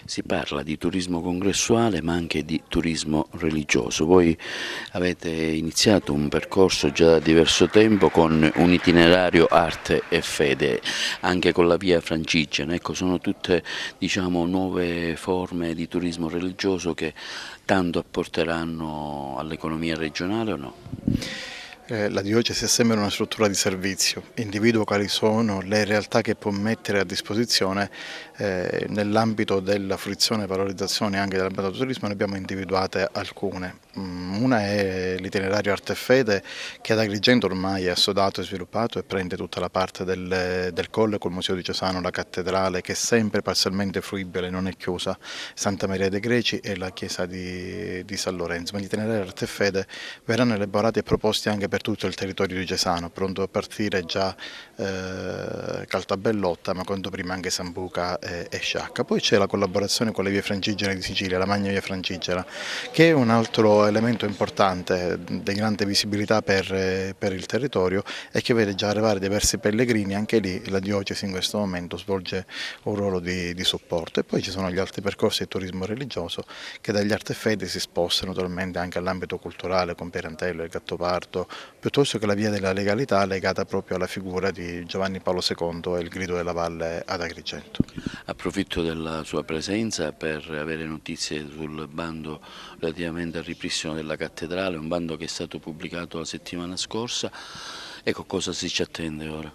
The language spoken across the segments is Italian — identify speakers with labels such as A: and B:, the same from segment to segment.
A: Si parla di turismo congressuale ma anche di turismo religioso. Voi avete iniziato un percorso già da diverso tempo con un itinerario arte e fede, anche con la via Francigena. Ecco, sono tutte, diciamo, nuove forme di turismo religioso che tanto apporteranno all'economia regionale o no?
B: La diocesi è sempre una struttura di servizio, individua quali sono le realtà che può mettere a disposizione nell'ambito della fruizione e valorizzazione anche dell'ambito del turismo. Ne abbiamo individuate alcune. Una è l'itinerario Arte e Fede che ad Agrigento ormai è assodato e sviluppato e prende tutta la parte del Colle col Museo diocesano, la cattedrale che è sempre parzialmente fruibile, non è chiusa, Santa Maria dei Greci e la chiesa di San Lorenzo. Ma gli itinerari Arte e Fede verranno elaborati e proposti anche per tutto il territorio diocesano, pronto a partire già Caltabellotta, ma quanto prima anche Sambuca e Sciacca. Poi c'è la collaborazione con le vie Francigene di Sicilia, la Magna Via Francigena, che è un altro elemento importante di grande visibilità per il territorio e che vede già arrivare diversi pellegrini. Anche lì la diocesi in questo momento svolge un ruolo di supporto. E poi ci sono gli altri percorsi di turismo religioso che dagli arte e fede si spostano naturalmente anche all'ambito culturale con Pirandello, il Gattopardo, piuttosto che la via della legalità legata proprio alla figura di Giovanni Paolo II e il Grido della Valle ad Agrigento.
A: Approfitto della sua presenza per avere notizie sul bando relativamente al ripristino della cattedrale, un bando che è stato pubblicato la settimana scorsa. Ecco, cosa si ci attende ora?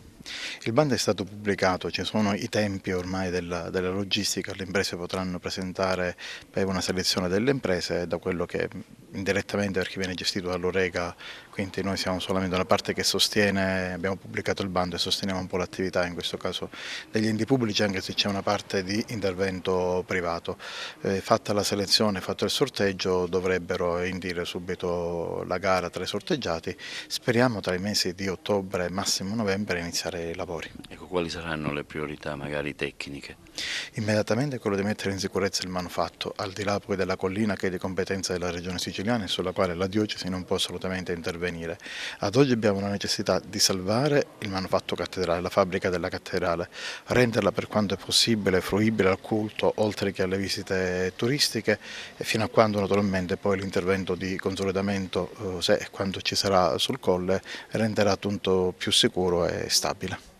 B: Il bando è stato pubblicato, ci sono i tempi ormai della logistica, le imprese potranno presentare per una selezione delle imprese da quello che indirettamente perché viene gestito dall'Orega, quindi noi siamo solamente una parte che sostiene, abbiamo pubblicato il bando e sosteniamo un po' l'attività, in questo caso degli enti pubblici, anche se c'è una parte di intervento privato. Fatta la selezione, fatto il sorteggio, dovrebbero indire subito la gara tra i sorteggiati, speriamo tra i mesi di ottobre, massimo novembre, iniziare i lavori.
A: Ecco, quali saranno le priorità magari tecniche?
B: Immediatamente quello di mettere in sicurezza il manufatto, al di là poi della collina che è di competenza della regione siciliana e sulla quale la diocesi non può assolutamente intervenire. Ad oggi abbiamo la necessità di salvare il manufatto cattedrale, la fabbrica della cattedrale, renderla per quanto è possibile fruibile al culto oltre che alle visite turistiche e fino a quando naturalmente poi l'intervento di consolidamento, se e quando ci sarà sul colle, renderà tutto più sicuro e stabile.